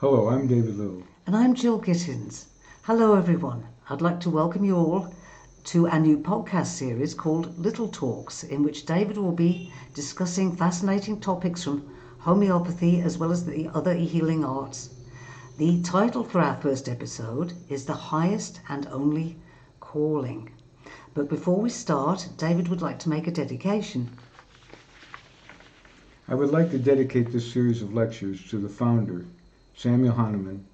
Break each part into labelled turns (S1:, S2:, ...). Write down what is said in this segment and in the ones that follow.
S1: Hello, I'm David Little.
S2: And I'm Jill Gittins. Hello everyone. I'd like to welcome you all to a new podcast series called Little Talks, in which David will be discussing fascinating topics from homeopathy as well as the other healing arts. The title for our first episode is The Highest and Only Calling. But before we start, David would like to make a dedication.
S1: I would like to dedicate this series of lectures to the founder, Samuel Hahnemann,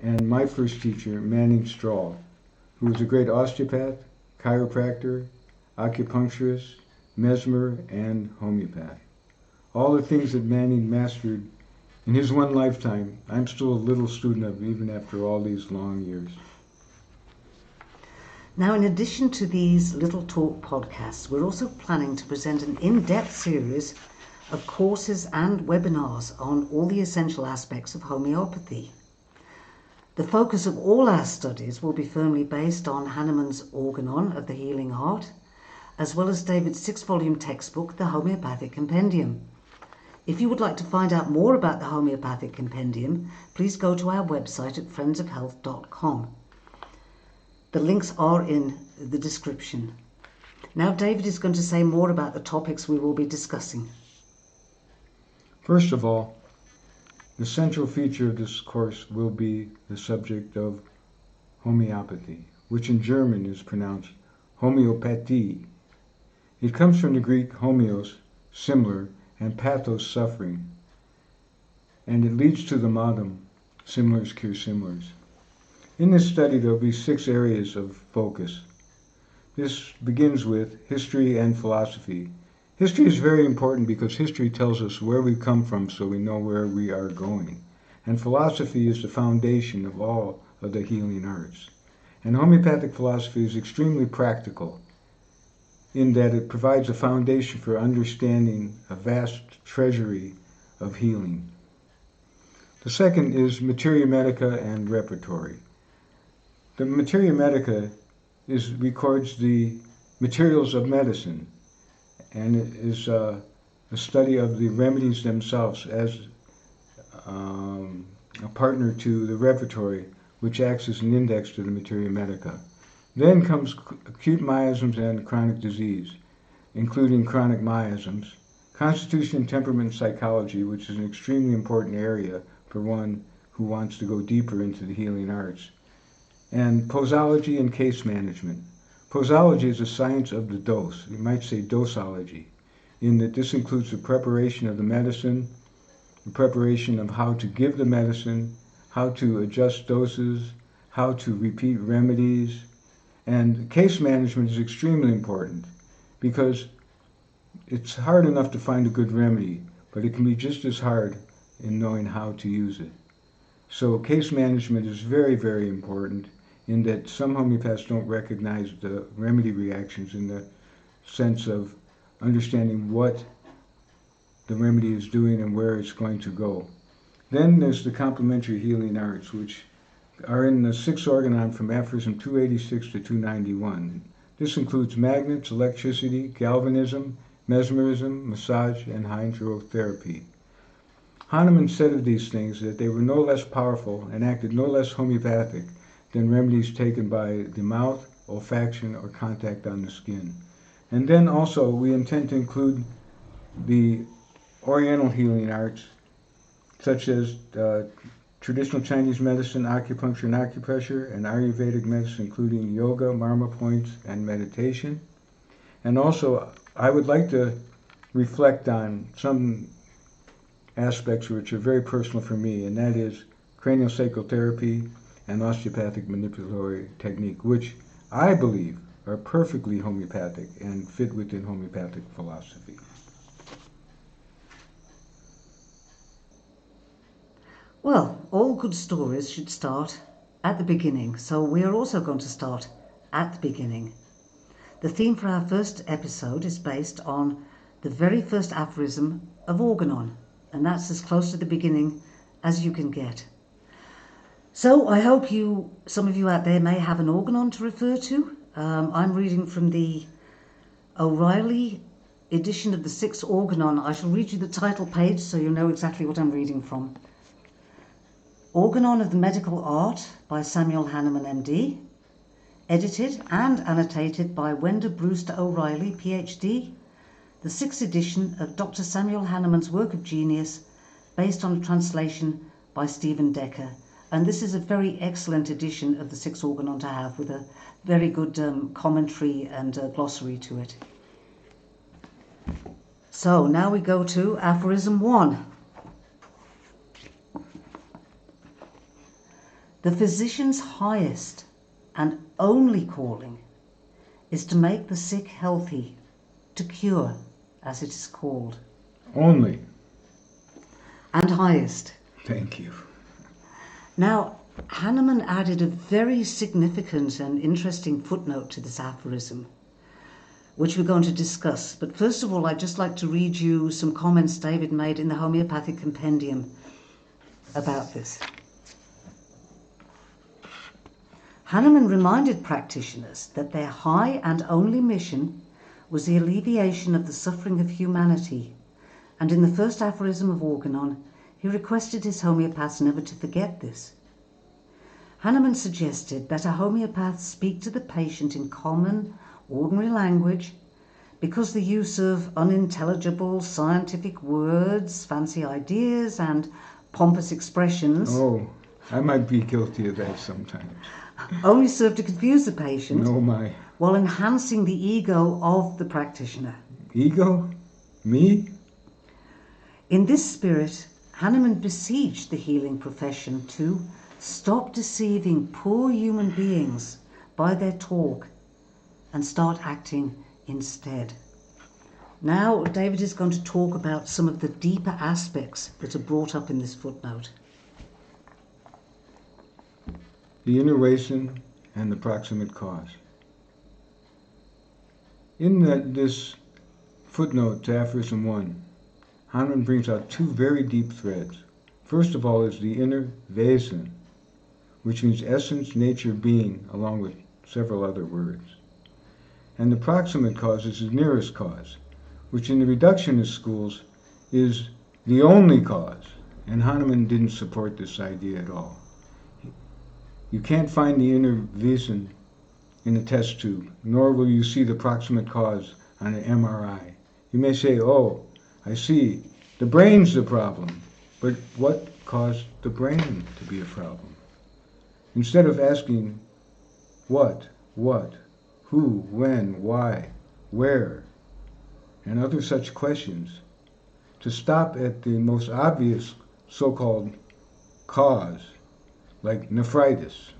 S1: and my first teacher, Manning Strahl, who was a great osteopath, chiropractor, acupuncturist, mesmer, and homeopath. All the things that Manning mastered in his one lifetime, I'm still a little student of even after all these long years.
S2: Now, in addition to these Little Talk podcasts, we're also planning to present an in-depth series of courses and webinars on all the essential aspects of homeopathy. The focus of all our studies will be firmly based on Hahnemann's Organon of the healing art, as well as David's 6-volume textbook, the Homeopathic Compendium. If you would like to find out more about the Homeopathic Compendium, please go to our website at friendsofhealth.com. The links are in the description. Now David is going to say more about the topics we will be discussing.
S1: First of all, the central feature of this course will be the subject of homeopathy, which in German is pronounced Homoeopathy. It comes from the Greek homeos, similar, and pathos, suffering, and it leads to the motto, similars cure similars. In this study there will be 6 areas of focus. This begins with history and philosophy. History is very important because history tells us where we come from so we know where we are going. And philosophy is the foundation of all of the healing arts. And homeopathic philosophy is extremely practical in that it provides a foundation for understanding a vast treasury of healing. The second is materia medica and repertory. The materia medica records the materials of medicine, and it is a study of the remedies themselves as a partner to the repertory, which acts as an index to the materia medica. Then comes acute miasms and chronic disease, including chronic miasms, constitution and temperament psychology, which is an extremely important area for one who wants to go deeper into the healing arts, and posology and case management. Posology is a science of the dose. You might say dosology, in that this includes the preparation of the medicine, the preparation of how to give the medicine, how to adjust doses, how to repeat remedies. And case management is extremely important because it's hard enough to find a good remedy, but it can be just as hard in knowing how to use it. So case management is very, very important, in that some homeopaths don't recognize the remedy reactions in the sense of understanding what the remedy is doing and where it's going to go. Then there's the complementary healing arts, which are in the 6 Organon from Aphorism 286 to 291. This includes magnets, electricity, galvanism, mesmerism, massage, and hydrotherapy. Hahnemann said of these things that they were no less powerful and acted no less homeopathic than remedies taken by the mouth, olfaction, or contact on the skin. And then also we intend to include the Oriental healing arts, such as traditional Chinese medicine, acupuncture and acupressure, and Ayurvedic medicine, including yoga, marma points, and meditation. And also, I would like to reflect on some aspects which are very personal for me, and that is craniosacral therapy and osteopathic manipulatory technique, which I believe are perfectly homeopathic and fit within homeopathic philosophy.
S2: Well, all good stories should start at the beginning, so we are also going to start at the beginning. The theme for our first episode is based on the very first aphorism of Organon, and that's as close to the beginning as you can get. So I hope some of you out there may have an Organon to refer to. I'm reading from the O'Reilly edition of the 6th Organon. I shall read you the title page so you know exactly what I'm reading from. Organon of the Medical Art by Samuel Hahnemann, MD. Edited and annotated by Wenda Brewster O'Reilly, PhD. The 6th edition of Dr. Samuel Hahnemann's work of genius, based on a translation by Stephen Decker. And this is a very excellent edition of the 6th Organon to have, with a very good commentary and glossary to it. So now we go to Aphorism 1. The physician's highest and only calling is to make the sick healthy, to cure, as it is called.
S1: Only.
S2: And highest.
S1: Thank you.
S2: Now, Hahnemann added a very significant and interesting footnote to this aphorism, which we're going to discuss. But first of all, I'd just like to read you some comments David made in the Homeopathic Compendium about this. Hahnemann reminded practitioners that their high and only mission was the alleviation of the suffering of humanity, and in the first aphorism of Organon, he requested his homeopaths never to forget this. Hahnemann suggested that a homeopath speak to the patient in common, ordinary language, because the use of unintelligible scientific words, fancy ideas, and pompous expressions
S1: I might be guilty of that sometimes.
S2: Only serve to confuse the patient while enhancing the ego of the practitioner.
S1: Ego? Me?
S2: In this spirit, Hahnemann besieged the healing profession to stop deceiving poor human beings by their talk and start acting instead. Now, David is going to talk about some of the deeper aspects that are brought up in this footnote.
S1: The inner reason and the proximate cause. In this footnote to Aphorism 1, Hahnemann brings out two very deep threads. First of all is the inner Wesen, which means essence, nature, being, along with several other words. And the proximate cause is the nearest cause, which in the reductionist schools is the only cause. And Hahnemann didn't support this idea at all. You can't find the inner Wesen in a test tube, nor will you see the proximate cause on an MRI. You may say, oh, I see, the brain's the problem, but what caused the brain to be a problem? Instead of asking what, who, when, why, where, and other such questions, to stop at the most obvious so-called cause, like nephritis.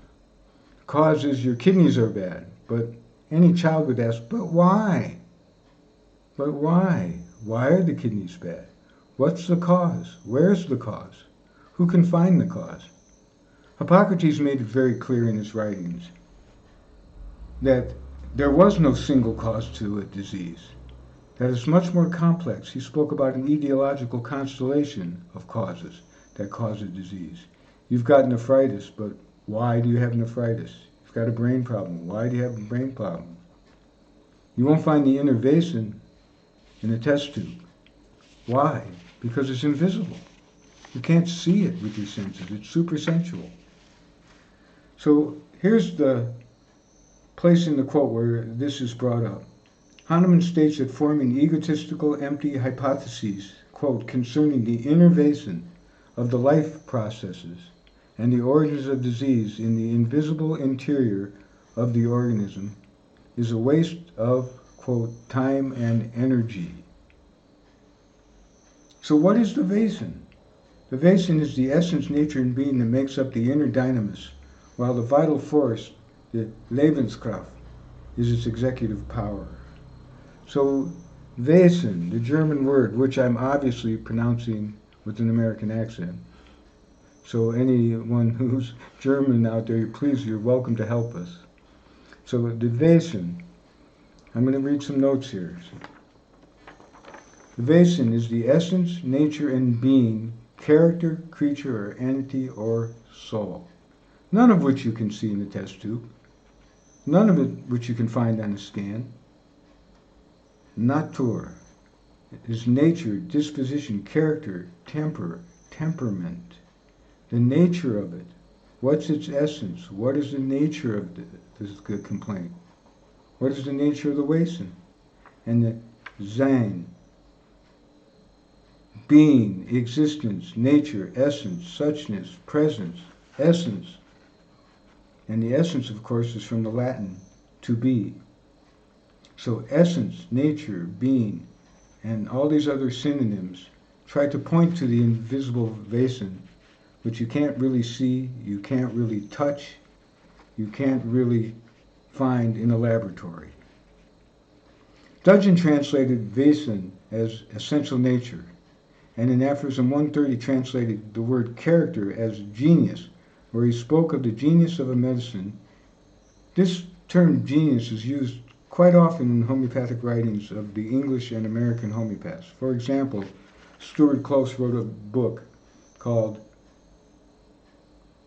S1: Cause is your kidneys are bad, but any child would ask, but why? But why? Why are the kidneys bad? What's the cause? Where's the cause? Who can find the cause? Hippocrates made it very clear in his writings that there was no single cause to a disease, that it's much more complex. He spoke about an etiological constellation of causes that cause a disease. You've got nephritis, but why do you have nephritis? You've got a brain problem. Why do you have a brain problem? You won't find the inner Wesen in a test tube. Why? Because it's invisible. You can't see it with your senses. It's supersensual. So here's the place in the quote where this is brought up. Hahnemann states that forming egotistical, empty hypotheses, quote, concerning the inner Wesen of the life processes and the origins of disease in the invisible interior of the organism is a waste of, quote, time and energy. So what is the Wesen? The Wesen is the essence, nature, and being that makes up the inner dynamis, while the vital force, the Lebenskraft, is its executive power. So Wesen, the German word, which I'm obviously pronouncing with an American accent, so anyone who's German out there, please, you're welcome to help us. So the Wesen, I'm going to read some notes here. The Wesen is the essence, nature, and being, character, creature, or entity, or soul. None of which you can see in the test tube. None of it which you can find on a scan. Natur is nature, disposition, character, temperament. The nature of it. What's its essence? What is the nature of the complaint? What is the nature of the Wesen? And the Sein. Being, existence, nature, essence, suchness, presence, essence. And the essence, of course, is from the Latin, to be. So essence, nature, being, and all these other synonyms try to point to the invisible Wesen, which you can't really see, you can't really touch, you can't really find in a laboratory. Dudgeon translated Wesen as essential nature, and in Aphorism 130 translated the word character as genius, where he spoke of the genius of a medicine. This term genius is used quite often in homeopathic writings of the English and American homeopaths. For example, Stuart Close wrote a book called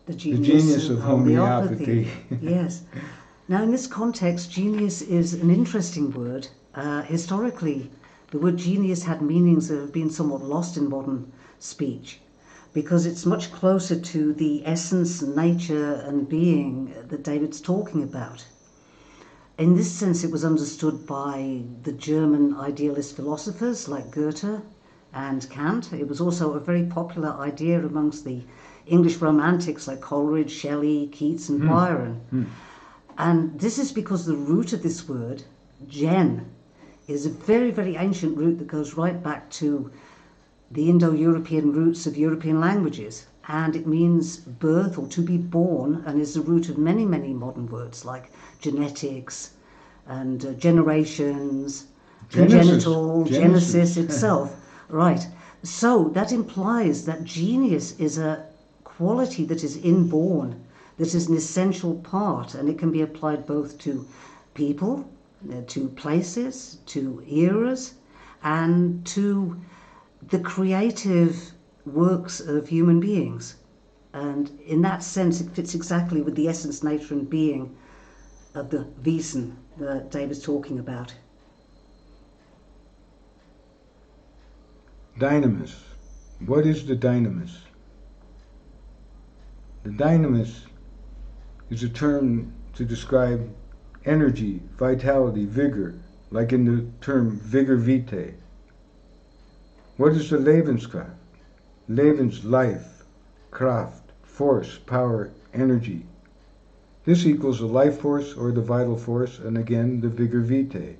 S2: The
S1: Genius of Homeopathy.
S2: Yes. Now, in this context, genius is an interesting word. Historically, the word genius had meanings that have been somewhat lost in modern speech because it's much closer to the essence, nature, and being that David's talking about. In this sense, it was understood by the German idealist philosophers like Goethe and Kant. It was also a very popular idea amongst the English romantics like Coleridge, Shelley, Keats, and Byron. And this is because the root of this word, gen, is a very, very ancient root that goes right back to the Indo-European roots of European languages. And it means birth or to be born, and is the root of many, many modern words like genetics and generations, congenital, Genesis itself. Right. So that implies that genius is a quality that is inborn, that is an essential part, and it can be applied both to people, to places, to eras, and to the creative works of human beings. And in that sense, it fits exactly with the essence, nature, and being of the Wesen that David's talking about.
S1: Dynamis. What is the dynamis? The dynamis is a term to describe energy, vitality, vigor, like in the term vigor vitae. What is the Lebenskraft? Lebens, life, Kraft, force, power, energy. This equals the life force or the vital force, and again the vigor vitae.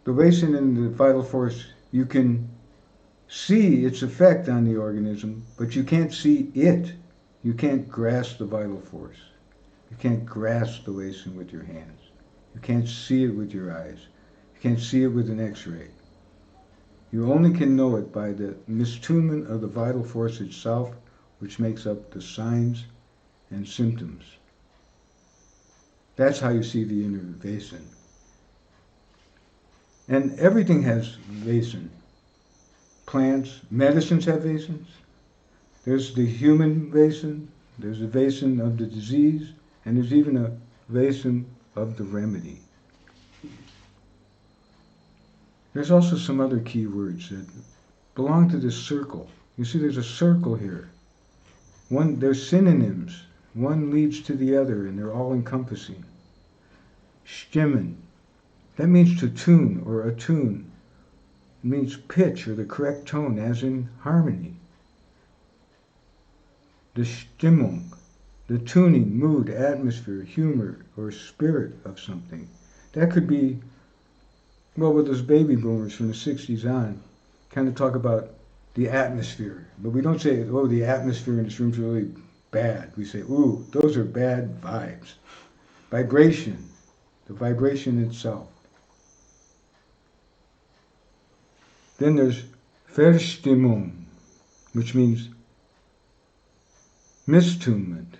S1: The Wesen and the vital force, you can see its effect on the organism, but you can't see it. You can't grasp the vital force. You can't grasp the Wesen with your hands. You can't see it with your eyes. You can't see it with an X-ray. You only can know it by the mistunment of the vital force itself, which makes up the signs and symptoms. That's how you see the inner Wesen. And everything has Wesen. Plants, medicines have Wesens. There's the human Wesen, there's a Wesen of the disease, and there's even a Wesen of the remedy. There's also some other key words that belong to this circle. You see there's a circle here. There's synonyms. One leads to the other, and they're all encompassing. Stimmen. That means to tune or attune. It means pitch or the correct tone, as in harmony. The Stimmung, the tuning, mood, atmosphere, humor, or spirit of something. That could be, well, with those baby boomers from the 60s on, kind of talk about the atmosphere. But we don't say, oh, the atmosphere in this room's really bad. We say, ooh, those are bad vibes. Vibration, the vibration itself. Then there's Verstimmung, which means mistunement,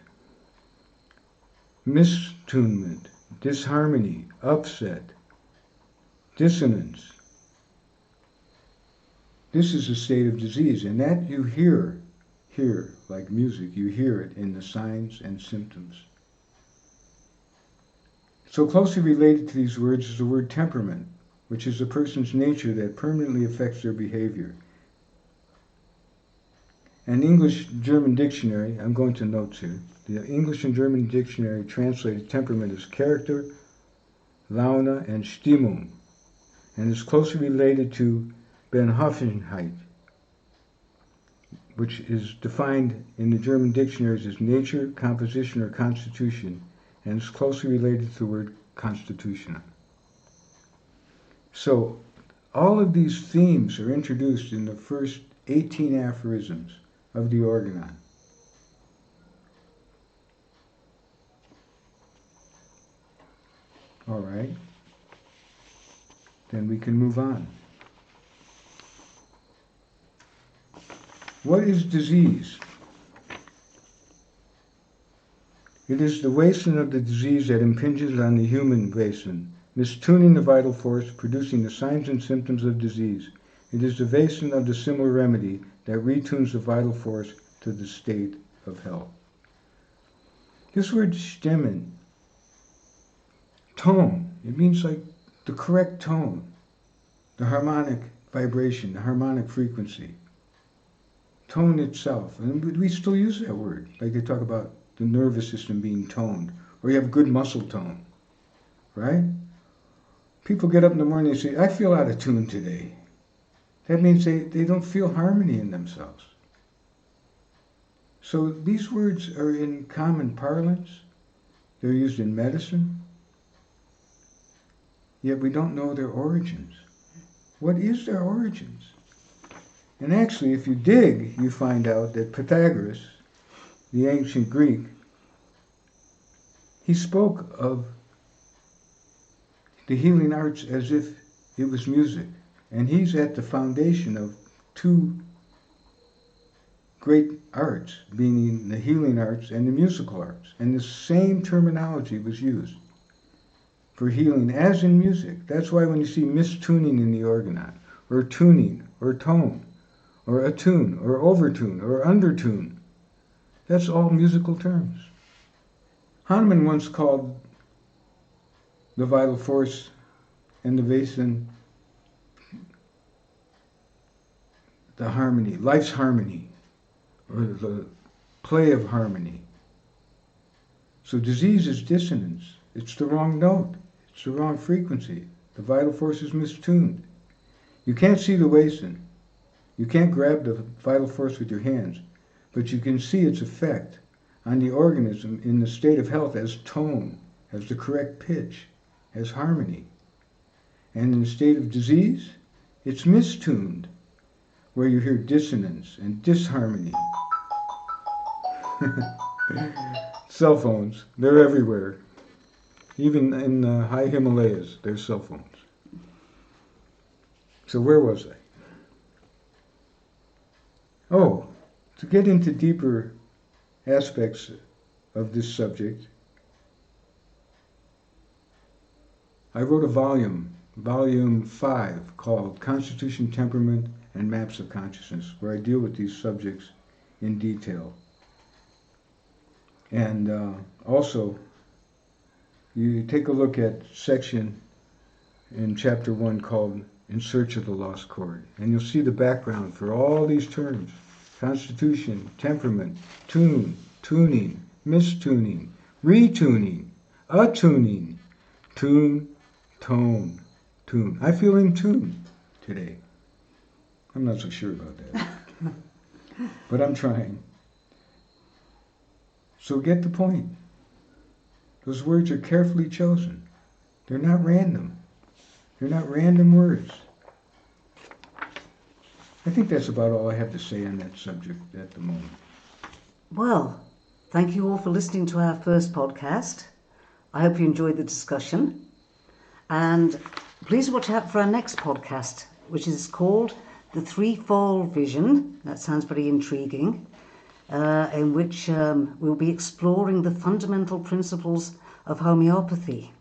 S1: disharmony, upset, dissonance. This is a state of disease, and that you hear like music, you hear it in the signs and symptoms. So closely related to these words is the word temperament, which is a person's nature that permanently affects their behavior. An English-German dictionary, I'm going to notes here. The English and German dictionary translated temperament as character, Laune, and Stimmung, and is closely related to Beschaffenheit, which is defined in the German dictionaries as nature, composition, or constitution, and is closely related to the word constitution. So, all of these themes are introduced in the first 18 aphorisms of the Organon. All right. Then we can move on. What is disease? It is the wasting of the disease that impinges on the human basin, mistuning the vital force, producing the signs and symptoms of disease. It is the wasting of the similar remedy that retunes the vital force to the state of health. This word stimmen, tone, it means like the correct tone, the harmonic vibration, the harmonic frequency. Tone itself, and we still use that word, like they talk about the nervous system being toned, or you have good muscle tone, right? People get up in the morning and say, I feel out of tune today. That means they don't feel harmony in themselves. So these words are in common parlance. They're used in medicine. Yet we don't know their origins. What is their origins? And actually, if you dig, you find out that Pythagoras, the ancient Greek, he spoke of the healing arts as if it was music. And he's at the foundation of two great arts, meaning the healing arts and the musical arts. And the same terminology was used for healing as in music. That's why when you see mistuning in the Organon, or tuning, or tone, or attune, or overtune, or undertune, that's all musical terms. Hahnemann once called the vital force and the basin the harmony, life's harmony, or the play of harmony. So disease is dissonance. It's the wrong note. It's the wrong frequency. The vital force is mistuned. You can't see the basin. You can't grab the vital force with your hands, but you can see its effect on the organism in the state of health as tone, as the correct pitch, as harmony. And in the state of disease, it's mistuned, where you hear dissonance and disharmony. Cell phones, they're everywhere. Even in the high Himalayas, there's cell phones. So where was I? Oh, to get into deeper aspects of this subject, I wrote a volume 5, called Constitution, Temperament, and Maps of Consciousness, where I deal with these subjects in detail. And also, you take a look at section in chapter 1 called In Search of the Lost Chord, and you'll see the background for all these terms: constitution, temperament, tune, tuning, mistuning, retuning, attuning, tune, tone, tune. I feel in tune today. I'm not so sure about that, but I'm trying. So get the point. Those words are carefully chosen. They're not random. They're not random words. I think that's about all I have to say on that subject at the moment.
S2: Well, thank you all for listening to our first podcast. I hope you enjoyed the discussion. And please watch out for our next podcast, which is called The Threefold Vision. That sounds pretty intriguing. In which we'll be exploring the fundamental principles of homeopathy.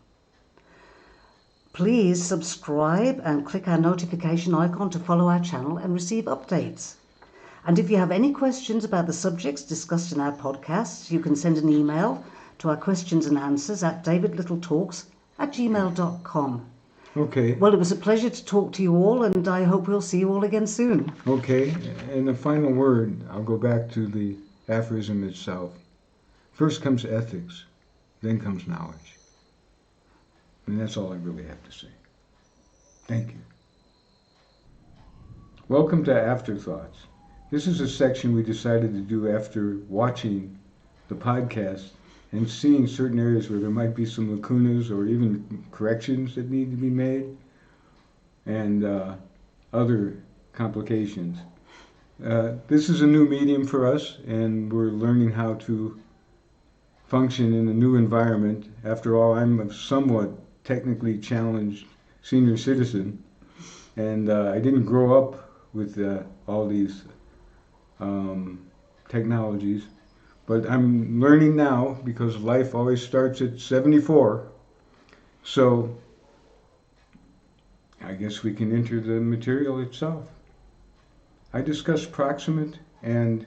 S2: Please subscribe and click our notification icon to follow our channel and receive updates. And if you have any questions about the subjects discussed in our podcasts, you can send an email to our questions and answers at davidlittletalks@gmail.com.
S1: Okay.
S2: Well, it was a pleasure to talk to you all, and I hope we'll see you all again soon.
S1: Okay. And the final word, I'll go back to the aphorism itself. First comes ethics, then comes knowledge. And that's all I really have to say. Thank you. Welcome to Afterthoughts. This is a section we decided to do after watching the podcast and seeing certain areas where there might be some lacunas or even corrections that need to be made and other complications. This is a new medium for us, and we're learning how to function in a new environment. After all, I'm a somewhat technically challenged senior citizen, and I didn't grow up with all these technologies. But I'm learning now because life always starts at 74. So I guess we can enter the material itself. I discuss proximate and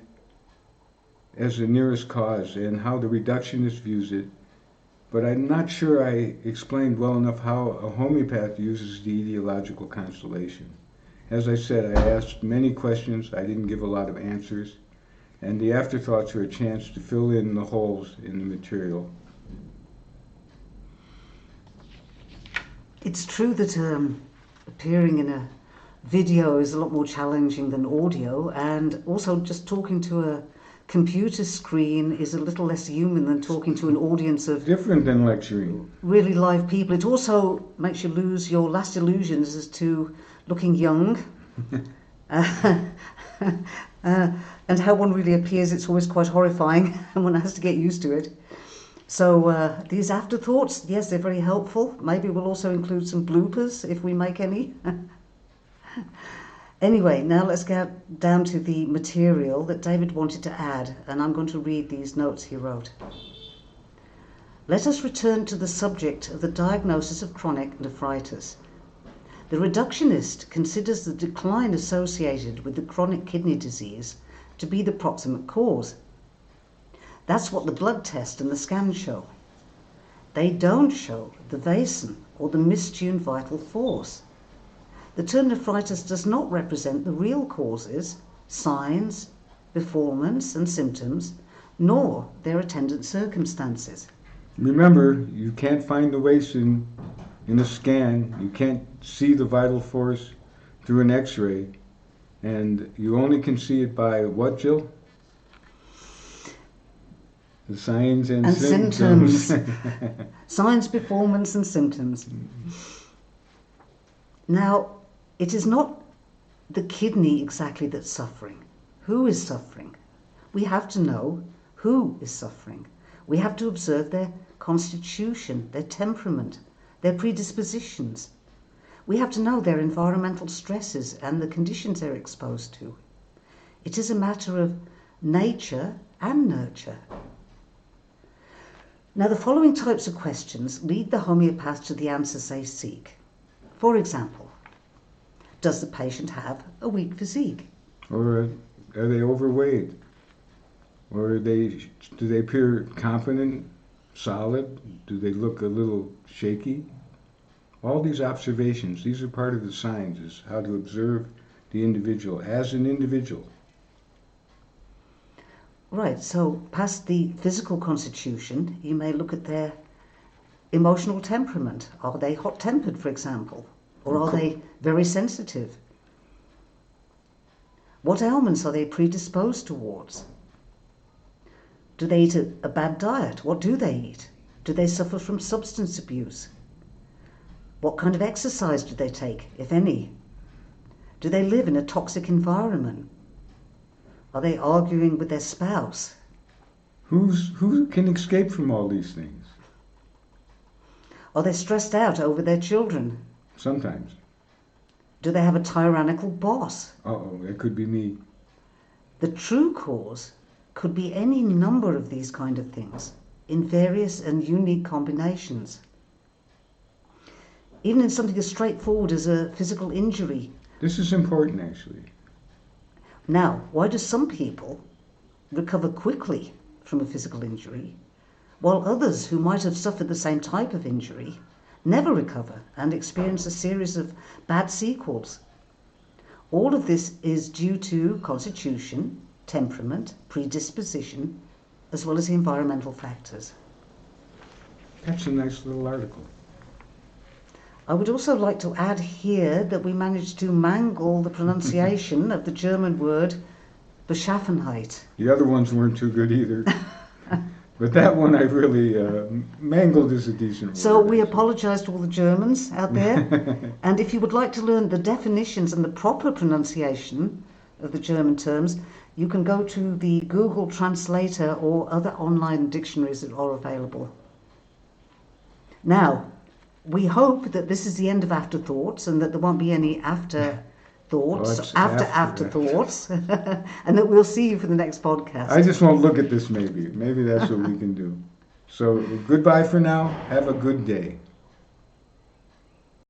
S1: as the nearest cause and how the reductionist views it, but I'm not sure I explained well enough how a homeopath uses the etiological constellation. As I said, I asked many questions, I didn't give a lot of answers, and the afterthoughts are a chance to fill in the holes in the material.
S2: It's true that appearing in a video is a lot more challenging than audio, and also just talking to a computer screen is a little less human than talking to an audience of
S1: Different than lecturing.
S2: really live people. It also makes you lose your last illusions as to looking young. And how one really appears, it's always quite horrifying, and one has to get used to it. So these afterthoughts, yes, they're very helpful. Maybe we'll also include some bloopers if we make any. Anyway, now let's get down to the material that David wanted to add, and I'm going to read these notes he wrote. Let us return to the subject of the diagnosis of chronic nephritis. The reductionist considers the decline associated with the chronic kidney disease to be the proximate cause. That's what the blood test and the scan show. They don't show the vason or the mistuned vital force. The term nephritis does not represent the real causes, signs, performance and symptoms, nor their attendant circumstances.
S1: Remember, you can't find the vason in a scan, you can't see the vital force through an x-ray, and you only can see it by what, Jill? The signs and symptoms.
S2: Signs, performance and symptoms. Now, it is not the kidney exactly that's suffering. Who is suffering? We have to know who is suffering. We have to observe their constitution, their temperament, their predispositions. We have to know their environmental stresses and the conditions they're exposed to. It is a matter of nature and nurture. Now, the following types of questions lead the homeopath to the answers they seek. For example, does the patient have a weak physique?
S1: Or are they overweight? Or do they appear confident, solid? Do they look a little shaky? All these observations, these are part of the signs, is how to observe the individual as an individual.
S2: Right, so past the physical constitution, you may look at their emotional temperament. Are they hot-tempered, for example? Or are they very sensitive? What ailments are they predisposed towards? Do they eat a bad diet? What do they eat? Do they suffer from substance abuse? What kind of exercise do they take, if any? Do they live in a toxic environment? Are they arguing with their spouse?
S1: Who can escape from all these things?
S2: Are they stressed out over their children?
S1: Sometimes.
S2: Do they have a tyrannical boss?
S1: Uh-oh, that could be me.
S2: The true cause could be any number of these kind of things in various and unique combinations. Even in something as straightforward as a physical injury.
S1: This is important, actually.
S2: Now, why do some people recover quickly from a physical injury, while others who might have suffered the same type of injury never recover, and experience a series of bad sequels. All of this is due to constitution, temperament, predisposition, as well as the environmental factors.
S1: That's a nice little article.
S2: I would also like to add here that we managed to mangle the pronunciation of the German word Beschaffenheit.
S1: The other ones weren't too good either. But that one I really, mangled is a decent word.
S2: So we apologize to all the Germans out there. And if you would like to learn the definitions and the proper pronunciation of the German terms, you can go to the Google Translator or other online dictionaries that are available. Now, we hope that this is the end of Afterthoughts and that there won't be any afterthoughts, afterthoughts, and that we'll see you for the next podcast.
S1: I just won't look at this maybe. Maybe that's what we can do. So goodbye for now. Have a good day.